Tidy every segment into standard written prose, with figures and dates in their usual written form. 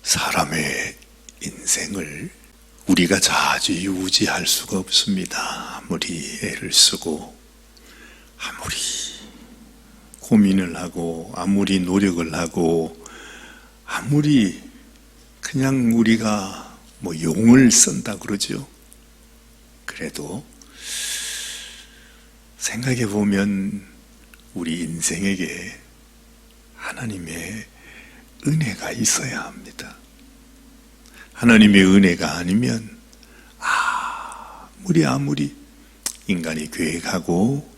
사람의 인생을 우리가 좌지우지할 수가 없습니다. 아무리 애를 쓰고 아무리 고민을 하고 아무리 노력을 하고 아무리 그냥 우리가 용을 쓴다 그러죠. 그래도 생각해 보면 우리 인생에게 하나님의 은혜가 있어야 합니다. 하나님의 은혜가 아니면 아무리 인간이 계획하고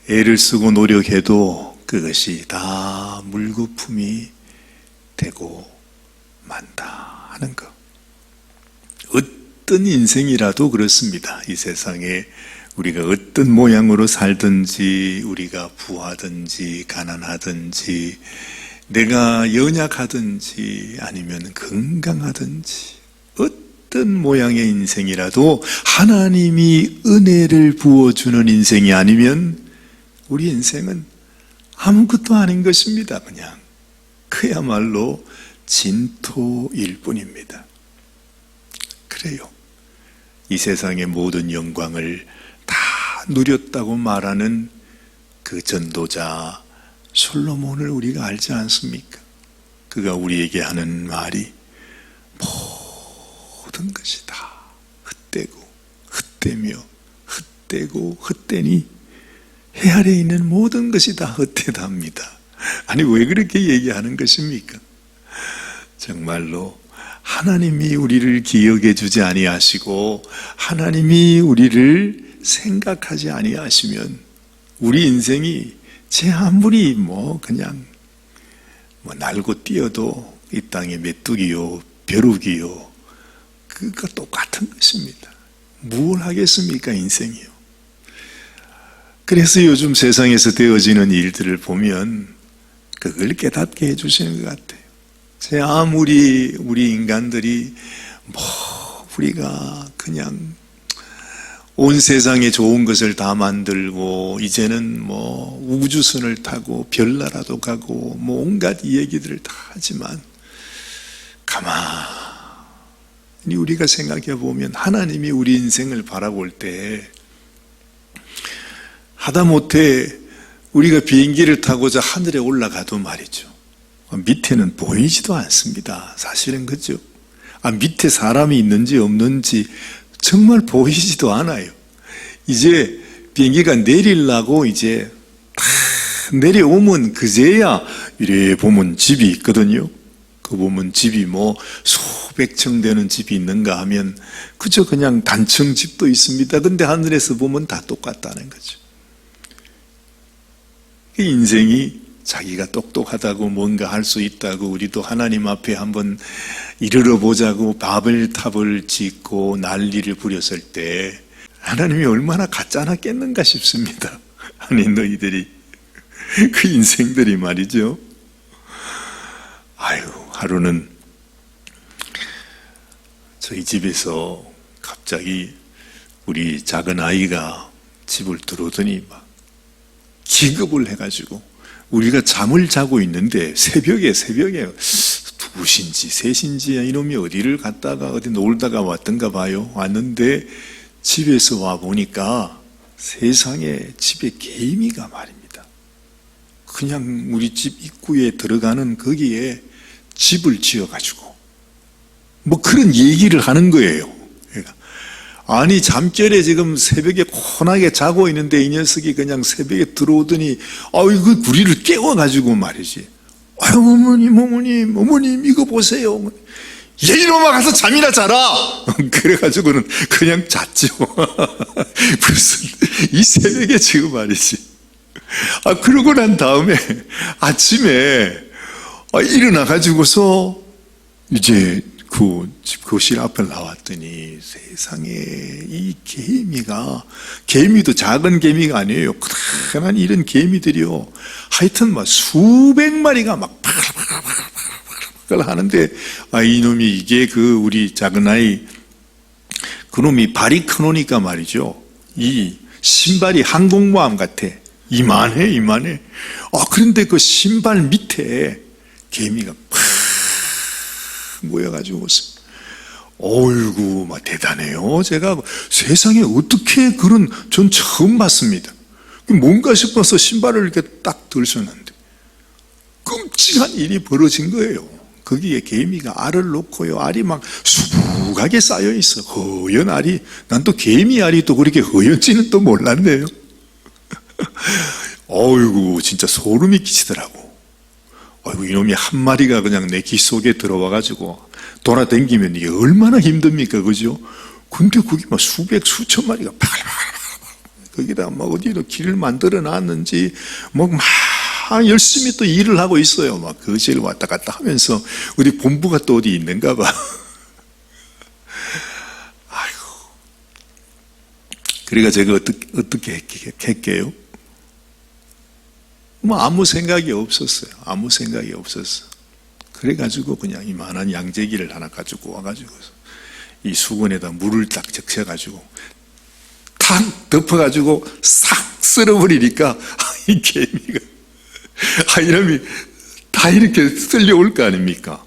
애를 쓰고 노력해도 그것이 다 물거품이 되고 만다 하는 것. 어떤 인생이라도 그렇습니다. 이 세상에 우리가 어떤 모양으로 살든지 우리가 부하든지 가난하든지 내가 연약하든지 아니면 건강하든지 어떤 모양의 인생이라도 하나님이 은혜를 부어주는 인생이 아니면 우리 인생은 아무것도 아닌 것입니다. 그냥 그야말로 진토일 뿐입니다. 그래요. 이 세상의 모든 영광을 다 누렸다고 말하는 그 전도자 솔로몬을 우리가 알지 않습니까? 그가 우리에게 하는 말이 모든 것이 다 헛되고 헛되며 헛되고 헛되니 해 아래에 있는 모든 것이 다 헛되답니다. 아니 왜 그렇게 얘기하는 것입니까? 정말로 하나님이 우리를 기억해 주지 아니하시고 하나님이 우리를 생각하지 아니하시면 우리 인생이 제 아무리 그냥 날고 뛰어도 이 땅에 메뚜기요 벼룩이요 그거 똑같은 것입니다. 뭘 하겠습니까 인생이요. 그래서 요즘 세상에서 되어지는 일들을 보면 그걸 깨닫게 해주시는 것 같아요. 제 아무리 우리 인간들이 우리가 그냥 온 세상에 좋은 것을 다 만들고 이제는 우주선을 타고 별나라도 가고 온갖 얘기들을 다 하지만 가만히 우리가 생각해 보면 하나님이 우리 인생을 바라볼 때 하다못해 우리가 비행기를 타고자 하늘에 올라가도 말이죠. 밑에는 보이지도 않습니다. 사실은 그죠? 밑에 사람이 있는지 없는지 정말 보이지도 않아요. 이제 비행기가 내리려고 이제 다 내려오면 그제야 이래 보면 집이 있거든요. 그 보면 집이 수백 층 되는 집이 있는가 하면 그저 그냥 단층 집도 있습니다. 근데 하늘에서 보면 다 똑같다는 거죠. 인생이 자기가 똑똑하다고 뭔가 할 수 있다고 우리도 하나님 앞에 한번 이르러 보자고 바벨탑을 짓고 난리를 부렸을 때 하나님이 얼마나 가짜났겠는가 싶습니다. 아니 너희들이 그 인생들이 말이죠. 하루는 저희 집에서 갑자기 우리 작은 아이가 집을 들어오더니 막 기겁을 해가지고 우리가 잠을 자고 있는데 새벽에 2시인지 3시인지 이놈이 어디를 갔다가 어디 놀다가 왔던가 봐요. 왔는데 집에서 와 보니까 세상에 집에 개미가 말입니다. 그냥 우리 집 입구에 들어가는 거기에 집을 지어가지고 그런 얘기를 하는 거예요. 아니 잠결에 지금 새벽에 곤하게 자고 있는데 이 녀석이 그냥 새벽에 들어오더니 이거 우리를 깨워가지고 말이지. 어머님 이거 보세요. 이놈아 가서 잠이나 자라. 그래가지고는 그냥 잤죠. 무슨 이 새벽에 지금 말이지. 그러고 난 다음에 아침에 일어나가지고서 이제 그 집 거실 앞에 나왔더니 세상에 이 개미도 작은 개미가 아니에요. 크다란 이런 개미들이요. 하여튼 수백 마리가 막 파글파글 하는데 이놈이 이게 우리 작은 아이 그놈이 발이 크노니까 말이죠. 이 신발이 항공모함 같아. 이만해. 그런데 그 신발 밑에 개미가 팍 모여가지고 어이구, 막 대단해요. 제가 세상에 어떻게 그런, 전 처음 봤습니다. 뭔가 싶어서 신발을 이렇게 딱 들었는데 끔찍한 일이 벌어진 거예요. 거기에 개미가 알을 놓고요. 알이 막 수북하게 쌓여 있어. 허연 알이. 난 또 개미 알이 또 그렇게 허연지는 또 몰랐네요. 어이구, 진짜 소름이 끼치더라고. 어이구, 이놈이 한 마리가 그냥 내 귀 속에 들어와가지고 돌아다니면 이게 얼마나 힘듭니까, 그죠? 근데 그게 막 수백, 수천 마리가 거기다 막 어디로 길을 만들어 놨는지 막 열심히 또 일을 하고 있어요. 막 거실 왔다 갔다 하면서 어디 본부가 또 어디 있는가 봐. 아이고. 그러니까 제가 어떻게 할게요? 뭐 아무 생각이 없었어요. 아무 생각이 없었어. 그래가지고 그냥 이만한 양재기를 하나 가지고 와가지고 이 수건에다 물을 딱 적셔가지고 탁 덮어가지고 싹 쓸어버리니까 이 개미가 이놈이 다 이렇게 쓸려올 거 아닙니까?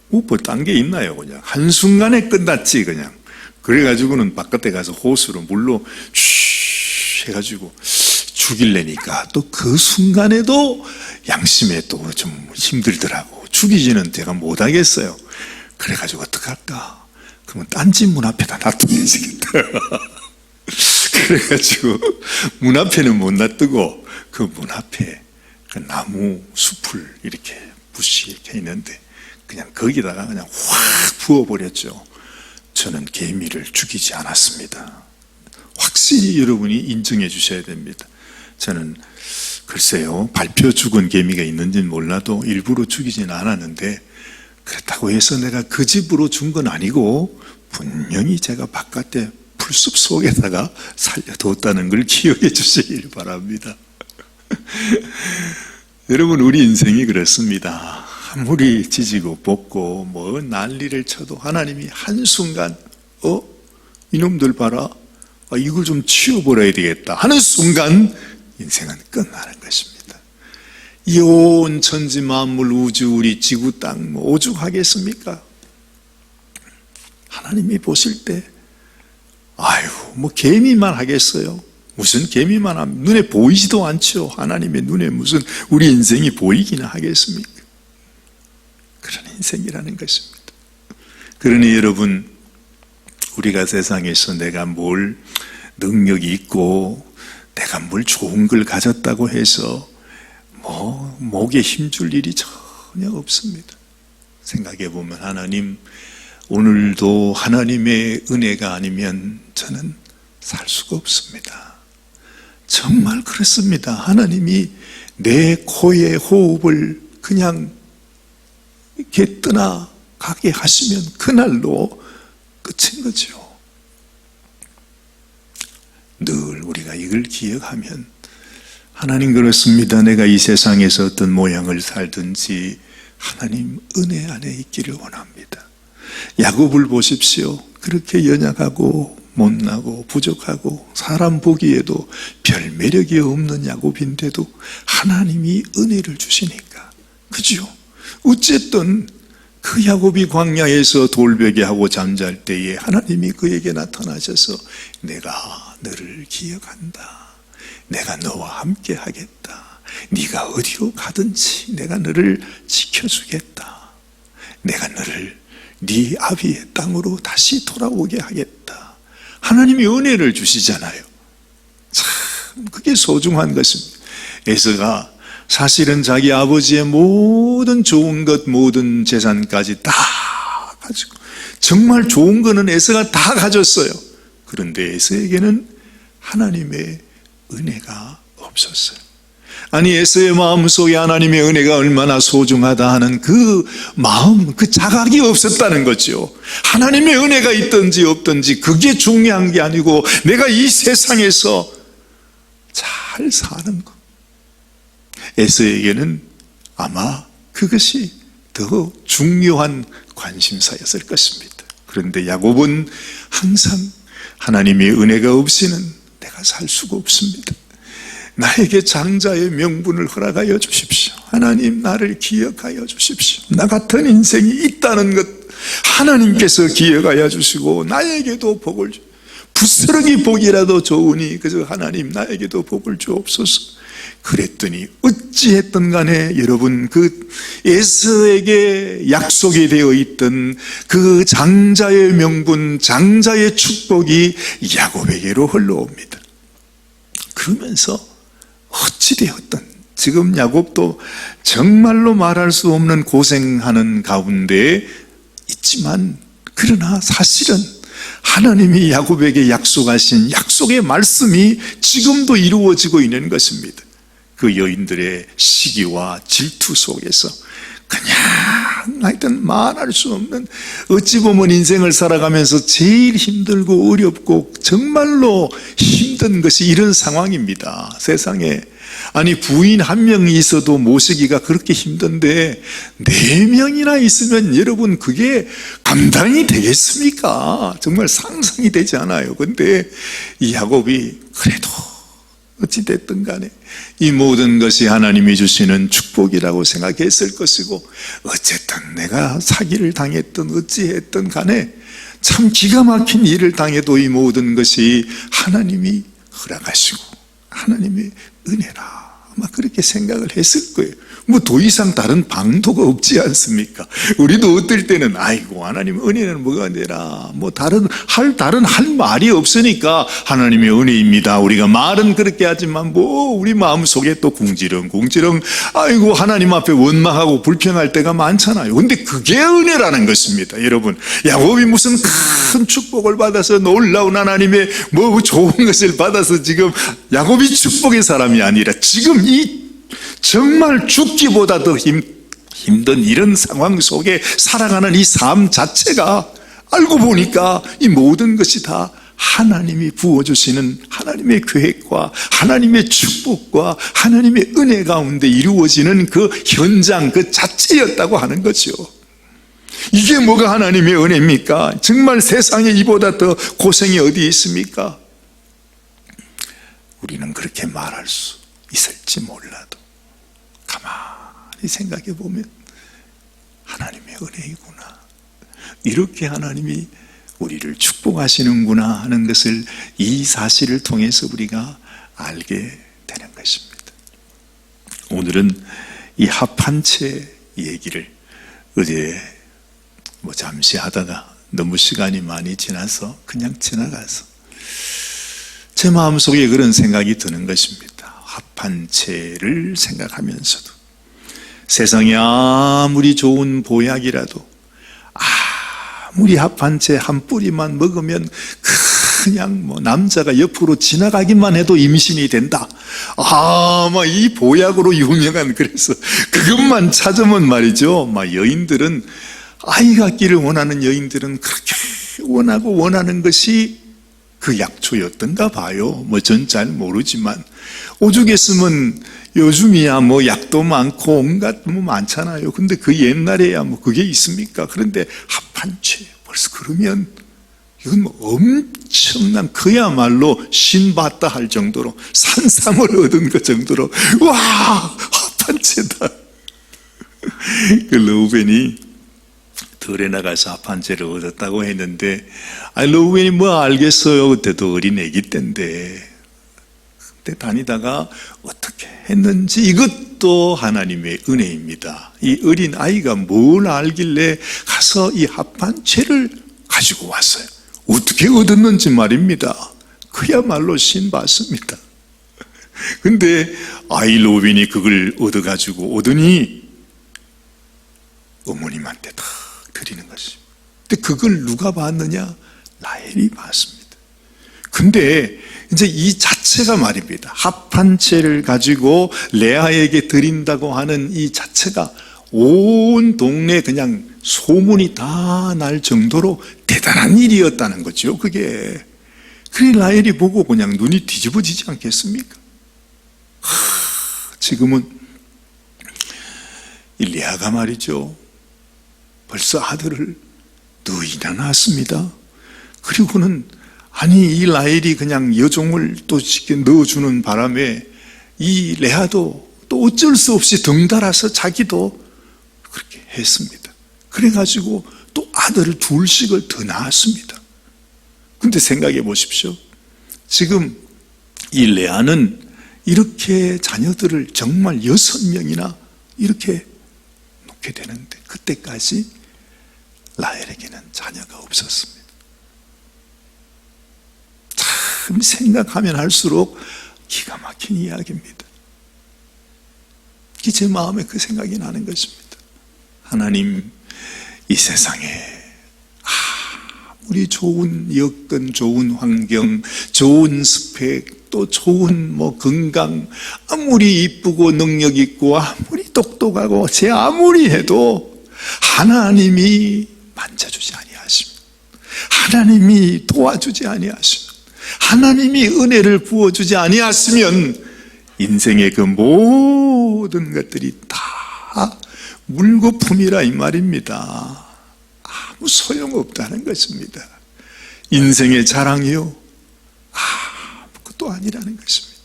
뭐 딴 게 있나요? 그냥 한순간에 끝났지 그냥. 그래가지고는 바깥에 가서 호수로 물로 쉬 해가지고 죽일래니까 또 그 순간에도 양심에 또 좀 힘들더라고. 죽이지는 제가 못하겠어요. 그래가지고 어떡할까? 그러면 딴집 문 앞에다 놔두면 되겠다. 그래가지고 문 앞에는 못 놔두고 그 문 앞에 그 나무 숲을 이렇게 붓이 이렇게 있는데 그냥 거기다가 그냥 확 부어버렸죠. 저는 개미를 죽이지 않았습니다. 확실히 여러분이 인정해 주셔야 됩니다. 저는 글쎄요, 밟혀 죽은 개미가 있는지는 몰라도 일부러 죽이지는 않았는데 그렇다고 해서 내가 그 집으로 준 건 아니고 분명히 제가 바깥에 풀숲 속에다가 살려뒀다는 걸 기억해 주시길 바랍니다. 여러분, 우리 인생이 그렇습니다. 아무리 지지고 볶고 뭐 난리를 쳐도 하나님이 한순간 이놈들 봐라, 이걸 좀 치워버려야 되겠다 하는 순간 인생은 끝나는 것입니다. 이 온 천지 만물 우주 우리 지구 땅 뭐 오죽하겠습니까? 하나님이 보실 때 뭐 개미만 하겠어요? 무슨 개미만 하면 눈에 보이지도 않죠. 하나님의 눈에 무슨 우리 인생이 보이기나 하겠습니까? 그런 인생이라는 것입니다. 그러니 여러분, 우리가 세상에서 내가 뭘 능력이 있고 내가 뭘 좋은 걸 가졌다고 해서 뭐 목에 힘줄 일이 전혀 없습니다. 생각해 보면 하나님, 오늘도 하나님의 은혜가 아니면 저는 살 수가 없습니다. 정말 그렇습니다. 하나님이 내 코의 호흡을 그냥 이렇게 떠나가게 하시면 그날로 끝인 거죠. 늘 우리가 이걸 기억하면 하나님, 그렇습니다. 내가 이 세상에서 어떤 모양을 살든지 하나님 은혜 안에 있기를 원합니다. 야곱을 보십시오. 그렇게 연약하고 못나고 부족하고 사람 보기에도 별 매력이 없는 야곱인데도 하나님이 은혜를 주시니까, 그죠? 어쨌든 그 야곱이 광야에서 돌베개 하고 잠잘 때에 하나님이 그에게 나타나셔서 내가 너를 기억한다. 내가 너와 함께 하겠다. 네가 어디로 가든지 내가 너를 지켜주겠다. 내가 너를 네 아비의 땅으로 다시 돌아오게 하겠다. 하나님이 은혜를 주시잖아요. 참 그게 소중한 것입니다. 에서가 사실은 자기 아버지의 모든 좋은 것, 모든 재산까지 다 가지고, 정말 좋은 거는 에서가 다 가졌어요. 그런데 에서에게는 하나님의 은혜가 없었어요. 아니, 에서의 마음속에 하나님의 은혜가 얼마나 소중하다 하는 그 마음, 그 자각이 없었다는 거죠. 하나님의 은혜가 있든지 없든지 그게 중요한 게 아니고 내가 이 세상에서 잘 사는 것, 에서에게는 아마 그것이 더 중요한 관심사였을 것입니다. 그런데 야곱은 항상 하나님의 은혜가 없이는 내가 살 수가 없습니다. 나에게 장자의 명분을 허락하여 주십시오. 하나님, 나를 기억하여 주십시오. 나 같은 인생이 있다는 것 하나님께서 기억하여 주시고 나에게도 복을 주, 부스러기 복이라도 좋으니 그저 하나님 나에게도 복을 주옵소서. 그랬더니 어찌했든 간에 여러분, 그 에서에게 약속이 되어 있던 그 장자의 명분, 장자의 축복이 야곱에게로 흘러옵니다. 그러면서 어찌되었든 지금 야곱도 정말로 말할 수 없는 고생하는 가운데 있지만, 그러나 사실은 하나님이 야곱에게 약속하신 약속의 말씀이 지금도 이루어지고 있는 것입니다. 그 여인들의 시기와 질투 속에서 그냥 하여튼 말할 수 없는, 어찌 보면 인생을 살아가면서 제일 힘들고 어렵고 정말로 힘든 것이 이런 상황입니다. 세상에 아니 부인 한 명이 있어도 모시기가 그렇게 힘든데 4명이나 있으면 여러분 그게 감당이 되겠습니까? 정말 상상이 되지 않아요. 근데 이 야곱이 그래도 어찌됐든 간에 이 모든 것이 하나님이 주시는 축복이라고 생각했을 것이고, 어쨌든 내가 사기를 당했든 어찌했든 간에 참 기가 막힌 일을 당해도 이 모든 것이 하나님이 허락하시고 하나님의 은혜라, 아마 그렇게 생각을 했을 거예요. 뭐 더 이상 다른 방도가 없지 않습니까? 우리도 어떨 때는 아이고 하나님 은혜는 뭐가 되라, 뭐 다른 할 말이 없으니까 하나님의 은혜입니다. 우리가 말은 그렇게 하지만 뭐 우리 마음속에 또 궁지렁 아이고 하나님 앞에 원망하고 불평할 때가 많잖아요. 근데 그게 은혜라는 것입니다. 여러분, 야곱이 무슨 큰 축복을 받아서 놀라운 하나님의 뭐 좋은 것을 받아서 지금 야곱이 축복의 사람이 아니라 지금 이 정말 죽기보다 더 힘든 이런 상황 속에 살아가는 이 삶 자체가 알고 보니까 이 모든 것이 다 하나님이 부어주시는 하나님의 계획과 하나님의 축복과 하나님의 은혜 가운데 이루어지는 그 현장 그 자체였다고 하는 거죠. 이게 뭐가 하나님의 은혜입니까? 정말 세상에 이보다 더 고생이 어디 있습니까? 우리는 그렇게 말할 수 있을지 몰라도 가만히 생각해 보면 하나님의 은혜이구나, 이렇게 하나님이 우리를 축복하시는구나 하는 것을 이 사실을 통해서 우리가 알게 되는 것입니다. 오늘은 이 합한채 얘기를 어제 뭐 잠시 하다가 너무 시간이 많이 지나서 그냥 지나가서 제 마음속에 그런 생각이 드는 것입니다. 합한채를 생각하면서도 세상에 아무리 좋은 보약이라도 아무리 합한채 한 뿌리만 먹으면 그냥 뭐 남자가 옆으로 지나가기만 해도 임신이 된다, 막 이 보약으로 유명한, 그래서 그것만 찾으면 말이죠, 막 여인들은 아이 갖기를 원하는 여인들은 그렇게 원하는 것이 그 약초였던가 봐요. 뭐 전 잘 모르지만 오죽했으면 요즘이야 뭐 약도 많고 온갖 뭐 많잖아요. 근데 그 옛날에야 뭐 그게 있습니까? 그런데 합한채 벌써 그러면 이건 뭐 엄청난, 그야말로 신받다 할 정도로 산삼을 얻은 그 정도로 와 합한채다. 그 르우벤이 들에 나가서 합한채를 얻었다고 했는데, 르우벤이 뭐 알겠어요. 그때도 어린 애기 때인데. 그때 다니다가 어떻게 했는지 이것도 하나님의 은혜입니다. 이 어린 아이가 뭘 알길래 가서 이 합한채를 가지고 왔어요. 어떻게 얻었는지 말입니다. 그야말로 신받습니다. 근데 아이 르우벤이 그걸 얻어가지고 오더니 어머님한테 다 드리는 것입니다. 근데 그걸 누가 봤느냐? 라헬이 봤습니다. 근데 이제 이 자체가 말입니다. 합한채를 가지고 레아에게 드린다고 하는 이 자체가 온 동네 그냥 소문이 다 날 정도로 대단한 일이었다는 거죠. 그게. 그래 라헬이 보고 그냥 눈이 뒤집어지지 않겠습니까? 지금은 이 레아가 말이죠, 벌써 아들을 너희나 낳았습니다. 그리고는 아니 이 라헬이 그냥 여종을 또 넣어주는 바람에 이 레아도 또 어쩔 수 없이 덩달아서 자기도 그렇게 했습니다. 그래가지고 또 아들을 둘씩을 더 낳았습니다. 근데 생각해 보십시오. 지금 이 레아는 이렇게 자녀들을 정말 6명이나 이렇게 놓게 되는데 그때까지 라헬에게는 자녀가 없었습니다. 참 생각하면 할수록 기가 막힌 이야기입니다. 제 마음에 그 생각이 나는 것입니다. 하나님, 이 세상에 아무리 좋은 여건, 좋은 환경, 좋은 스펙, 또 좋은 건강, 아무리 이쁘고 능력 있고 아무리 똑똑하고 제 아무리 해도 하나님이 만져주지 아니하십니다. 하나님이 도와주지 아니하십니다. 하나님이 은혜를 부어주지 아니하시면 인생의 그 모든 것들이 다 물거품이라 이 말입니다. 아무 소용없다는 것입니다. 인생의 자랑이요 아무것도 아니라는 것입니다.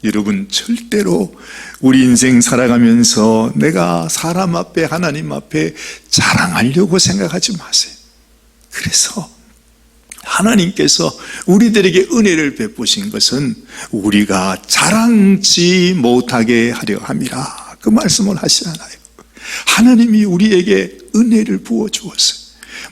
여러분, 절대로 우리 인생 살아가면서 내가 사람 앞에 하나님 앞에 자랑하려고 생각하지 마세요. 그래서 하나님께서 우리들에게 은혜를 베푸신 것은 우리가 자랑치 못하게 하려 함이라, 그 말씀을 하시잖아요. 하나님이 우리에게 은혜를 부어주었어요.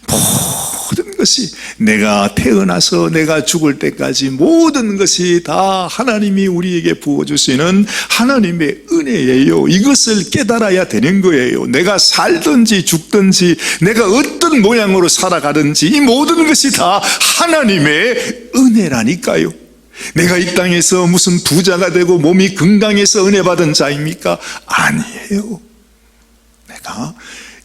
모든 것이, 내가 태어나서 내가 죽을 때까지 모든 것이 다 하나님이 우리에게 부어주시는 하나님의 은혜예요. 이것을 깨달아야 되는 거예요. 내가 살든지 죽든지 내가 어떤 모양으로 살아가든지 이 모든 것이 다 하나님의 은혜라니까요. 내가 이 땅에서 무슨 부자가 되고 몸이 건강해서 은혜 받은 자입니까? 아니에요. 내가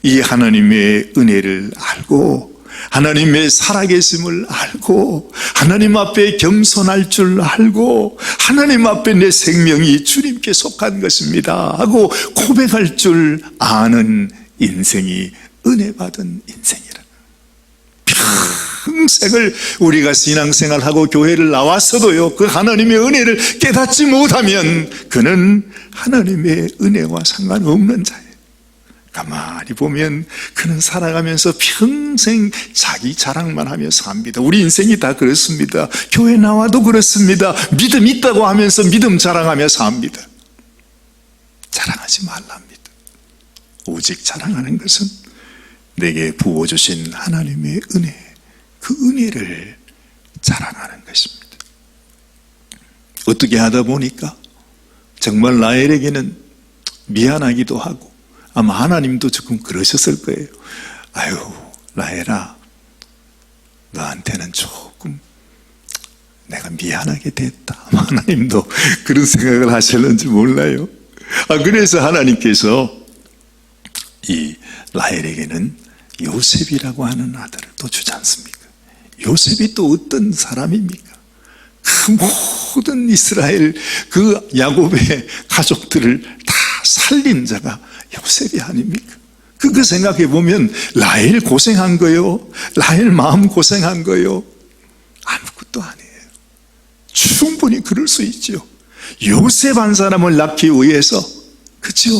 이 하나님의 은혜를 알고 하나님의 살아계심을 알고 하나님 앞에 겸손할 줄 알고 하나님 앞에 내 생명이 주님께 속한 것입니다 하고 고백할 줄 아는 인생이 은혜받은 인생이라. 평생을 우리가 신앙생활하고 교회를 나왔어도요, 그 하나님의 은혜를 깨닫지 못하면 그는 하나님의 은혜와 상관없는 자예요. 가만히 보면 그는 살아가면서 평생 자기 자랑만 하며 삽니다. 우리 인생이 다 그렇습니다. 교회 나와도 그렇습니다. 믿음 있다고 하면서 믿음 자랑하며 삽니다. 자랑하지 말랍니다. 오직 자랑하는 것은 내게 부어주신 하나님의 은혜, 그 은혜를 자랑하는 것입니다. 어떻게 하다 보니까 정말 라헬에게는 미안하기도 하고 아마 하나님도 조금 그러셨을 거예요. 아유, 라헬아, 너한테는 조금 내가 미안하게 됐다. 하나님도 그런 생각을 하셨는지 몰라요. 그래서 하나님께서 이 라헬에게는 요셉이라고 하는 아들을 또 주지 않습니까? 요셉이 또 어떤 사람입니까? 그 모든 이스라엘 그 야곱의 가족들을 다 살린 자가 요셉이 아닙니까? 그거 생각해 보면 라헬 고생한 거요, 라헬 마음 고생한 거요, 아무것도 아니에요. 충분히 그럴 수 있죠. 요셉 한 사람을 낳기 위해서, 그죠?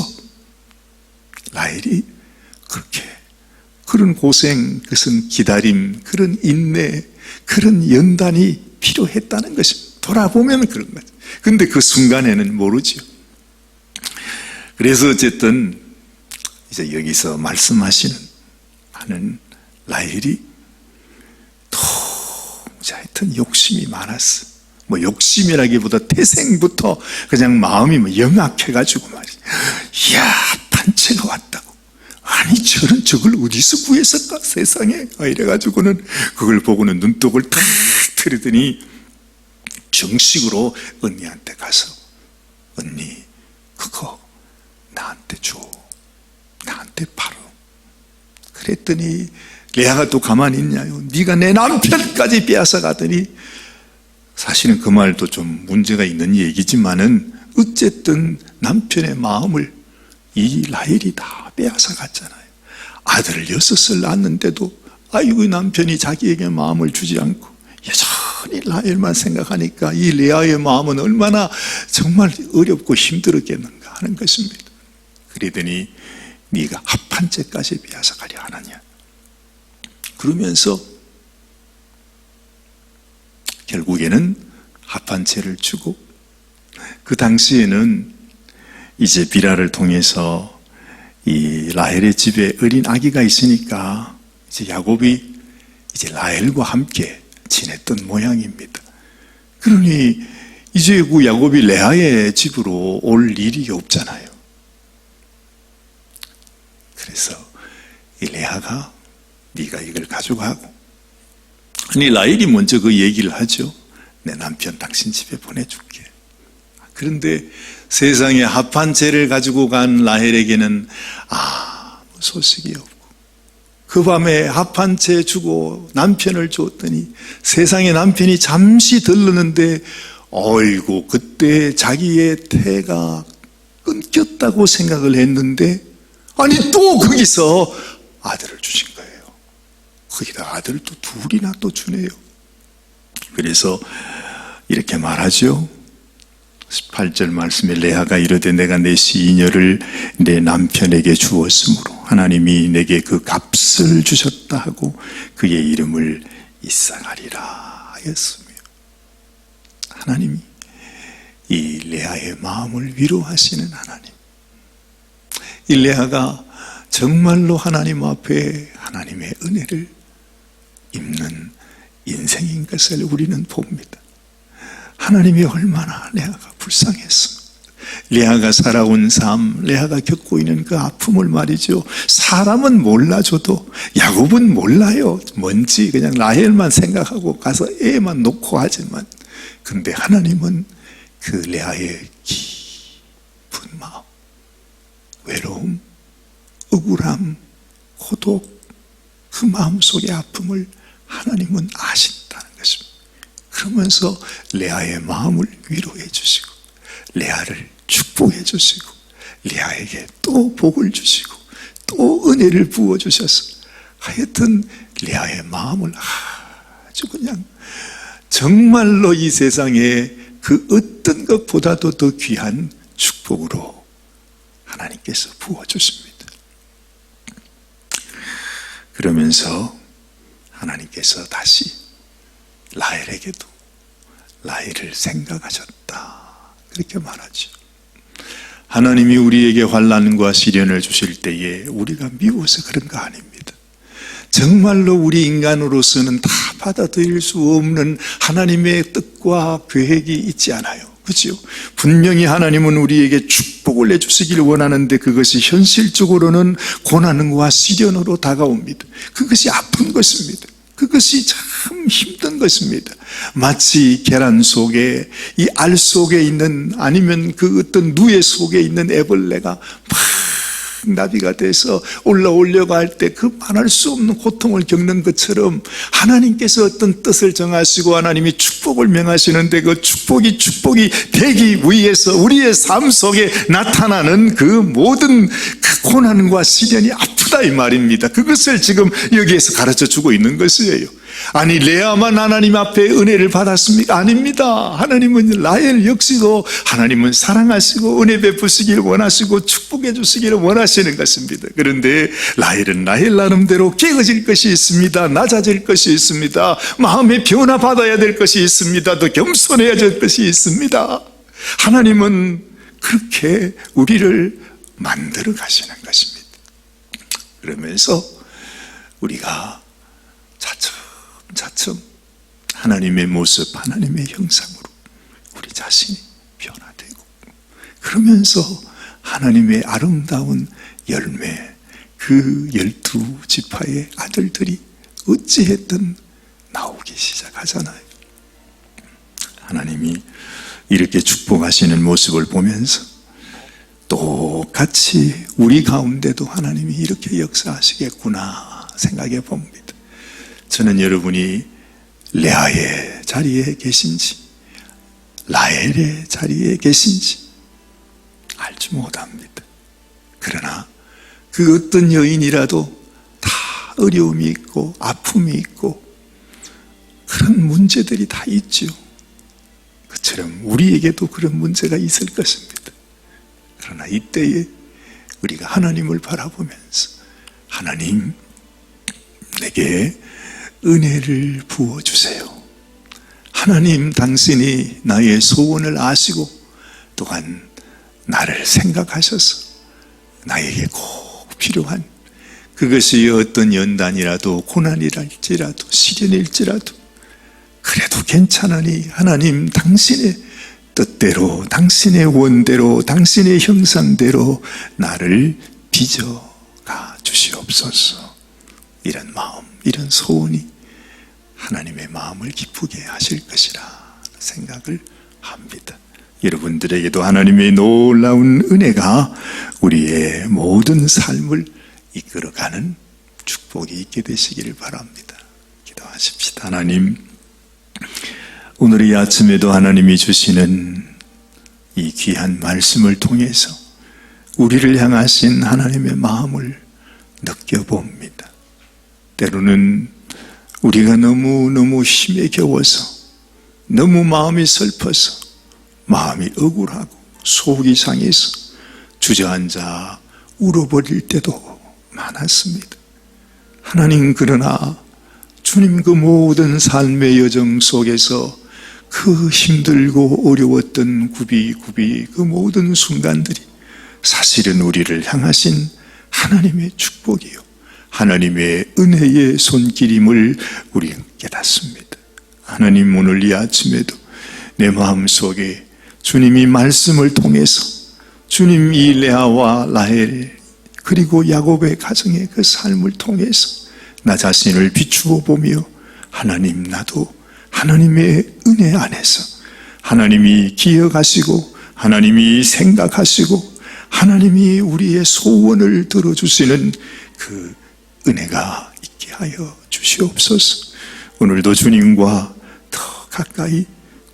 라헬이 그렇게 그런 고생, 그것은 기다림, 그런 인내, 그런 연단이 필요했다는 것입니다. 돌아보면 그런 거죠. 근데 그 순간에는 모르죠. 그래서 어쨌든 이제 여기서 말씀하시는 하는 라헬이 하여튼 욕심이 많았어. 욕심이라기보다 태생부터 그냥 마음이 영악해가지고 말이야. 이야, 단체가 왔다고. 아니, 저걸 어디서 구했을까 세상에. 이래가지고는 그걸 보고는 눈독을 탁 틀더니 정식으로 언니한테 가서, 언니, 그거 나한테 줘. 나한테 팔어. 그랬더니 레아가 또 가만히 있냐요. 네가 내 남편까지 빼앗아 가더니, 사실은 그 말도 좀 문제가 있는 얘기지만은 어쨌든 남편의 마음을 이 라헬이 다 빼앗아 갔잖아요. 아들을 6을 낳았는데도 아이고 남편이 자기에게 마음을 주지 않고 여전히 온전히 라헬만 생각하니까 이 레아의 마음은 얼마나 정말 어렵고 힘들었겠는가 하는 것입니다. 그러더니 네가 합한 채까지 빼앗아가려 하느냐. 그러면서 결국에는 합한 채를 주고, 그 당시에는 이제 비라를 통해서 이 라헬의 집에 어린 아기가 있으니까 이제 야곱이 이제 라헬과 함께 지냈던 모양입니다. 그러니 이제 그 야곱이 레아의 집으로 올 일이 없잖아요. 그래서 이 레아가 네가 이걸 가져가고, 아니 라헬이 먼저 그 얘기를 하죠. 내 남편 당신 집에 보내줄게. 그런데 세상에 합한 채를 가지고 간 라헬에게는 아무 소식이 없고, 그 밤에 합한 채 주고 남편을 줬더니 세상에 남편이 잠시 들르는데 어이구 그때 자기의 태가 끊겼다고 생각을 했는데, 아니 또 거기서 아들을 주신 거예요. 거기다 아들을 또 둘이나 또 주네요. 그래서 이렇게 말하죠. 18절 말씀에 레아가 이르되 내가 내 시녀를 내 남편에게 주었으므로 하나님이 내게 그 값을 주셨다 하고 그의 이름을 이삭하리라 하였으며, 하나님이 이 레아의 마음을 위로하시는 하나님, 이 레아가 정말로 하나님 앞에 하나님의 은혜를 입는 인생인 것을 우리는 봅니다. 하나님이 얼마나 레아가 불쌍했습니다. 레아가 살아온 삶, 레아가 겪고 있는 그 아픔을 말이죠. 사람은 몰라줘도 야곱은 몰라요. 뭔지 그냥 라헬만 생각하고 가서 애만 놓고 하지만, 그런데 하나님은 그 레아의 깊은 마음, 외로움, 억울함, 고독, 그 마음속의 아픔을 하나님은 아신다는 것입니다. 그러면서 레아의 마음을 위로해 주시고, 레아를 축복해 주시고, 레아에게 또 복을 주시고, 또 은혜를 부어 주셔서 하여튼 레아의 마음을 아주 그냥 정말로 이 세상에 그 어떤 것보다도 더 귀한 축복으로 하나님께서 부어 주십니다. 그러면서 하나님께서 다시 라헬에게도 라헬을 생각하셨다 그렇게 말하죠. 하나님이 우리에게 환난과 시련을 주실 때에 우리가 미워서 그런 거 아닙니다. 정말로 우리 인간으로서는 다 받아들일 수 없는 하나님의 뜻과 계획이 있지 않아요. 그렇죠? 분명히 하나님은 우리에게 축복을 내주시기를 원하는데 그것이 현실적으로는 고난과 시련으로 다가옵니다. 그것이 아픈 것입니다. 그것이 참 힘든 것입니다. 마치 계란 속에 이 알 속에 있는, 아니면 그 어떤 누에 속에 있는 애벌레가 막 나비가 돼서 올라오려고 할 때 그 말할 수 없는 고통을 겪는 것처럼 하나님께서 어떤 뜻을 정하시고 하나님이 축복을 명하시는데 그 축복이 되기 위해서 우리의 삶 속에 나타나는 그 모든 그 고난과 시련이 아프다 이 말입니다. 그것을 지금 여기에서 가르쳐 주고 있는 것이에요. 아니 레아만 하나님 앞에 은혜를 받았습니까? 아닙니다. 하나님은 라헬 역시도 하나님은 사랑하시고 은혜 베푸시기를 원하시고 축복해 주시기를 원하시는 것입니다. 그런데 라헬은 라헬 나름대로 깨어질 것이 있습니다. 낮아질 것이 있습니다. 마음의 변화 받아야 될 것이 있습니다. 더 겸손해야 될 것이 있습니다. 하나님은 그렇게 우리를 만들어 가시는 것입니다. 그러면서 우리가 차츰 하나님의 모습, 하나님의 형상으로 우리 자신이 변화되고, 그러면서 하나님의 아름다운 열매, 그 12지파의 아들들이 어찌했든 나오기 시작하잖아요. 하나님이 이렇게 축복하시는 모습을 보면서 똑같이 우리 가운데도 하나님이 이렇게 역사하시겠구나 생각해 봅니다. 저는 여러분이 레아의 자리에 계신지 라헬의 자리에 계신지 알지 못합니다. 그러나 그 어떤 여인이라도 다 어려움이 있고 아픔이 있고 그 그런 문제들이 다 있죠. 그처럼 우리에게도 그런 문제가 있을 것입니다. 그러나 이때에 우리가 하나님을 바라보면서 하나님, 내게 은혜를 부어주세요. 하나님, 당신이 나의 소원을 아시고 또한 나를 생각하셔서 나에게 꼭 필요한 그것이 어떤 연단이라도 고난이랄지라도 시련일지라도 그래도 괜찮으니 하나님, 당신의 뜻대로, 당신의 원대로, 당신의 형상대로 나를 빚어가 주시옵소서. 이런 마음, 이런 소원이 하나님의 마음을 기쁘게 하실 것이라 생각을 합니다. 여러분들에게도 하나님의 놀라운 은혜가 우리의 모든 삶을 이끌어가는 축복이 있게 되시기를 바랍니다. 기도하십시다. 하나님, 오늘 이 아침에도 하나님이 주시는 이 귀한 말씀을 통해서 우리를 향하신 하나님의 마음을 느껴봅니다. 때로는 우리가 너무 힘에 겨워서, 너무 마음이 슬퍼서, 마음이 억울하고 속이 상해서 주저앉아 울어버릴 때도 많았습니다. 하나님, 그러나 주님 그 모든 삶의 여정 속에서 그 힘들고 어려웠던 구비구비 그 모든 순간들이 사실은 우리를 향하신 하나님의 축복이요, 하나님의 은혜의 손길임을 우리는 깨닫습니다. 하나님, 오늘 이 아침에도 내 마음속에 주님이 말씀을 통해서 주님 이 레아와 라헬 그리고 야곱의 가정의 그 삶을 통해서 나 자신을 비추어 보며 하나님, 나도 하나님의 은혜 안에서 하나님이 기억하시고 하나님이 생각하시고 하나님이 우리의 소원을 들어주시는 그 은혜가 있게 하여 주시옵소서. 오늘도 주님과 더 가까이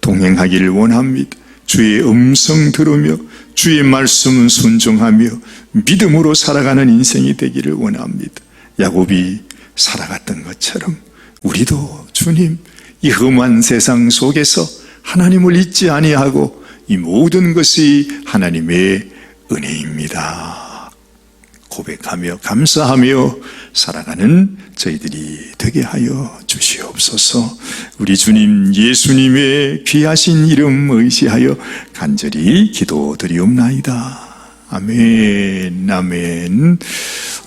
동행하기를 원합니다. 주의 음성 들으며 주의 말씀 순종하며 믿음으로 살아가는 인생이 되기를 원합니다. 야곱이 살아갔던 것처럼 우리도 주님, 이 험한 세상 속에서 하나님을 잊지 아니하고 이 모든 것이 하나님의 은혜입니다 고백하며 감사하며 살아가는 저희들이 되게 하여 주시옵소서. 우리 주님 예수님의 귀하신 이름 의지하여 간절히 기도드리옵나이다. 아멘, 아멘.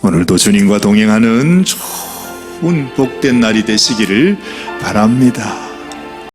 오늘도 주님과 동행하는 좋은 복된 날이 되시기를 바랍니다.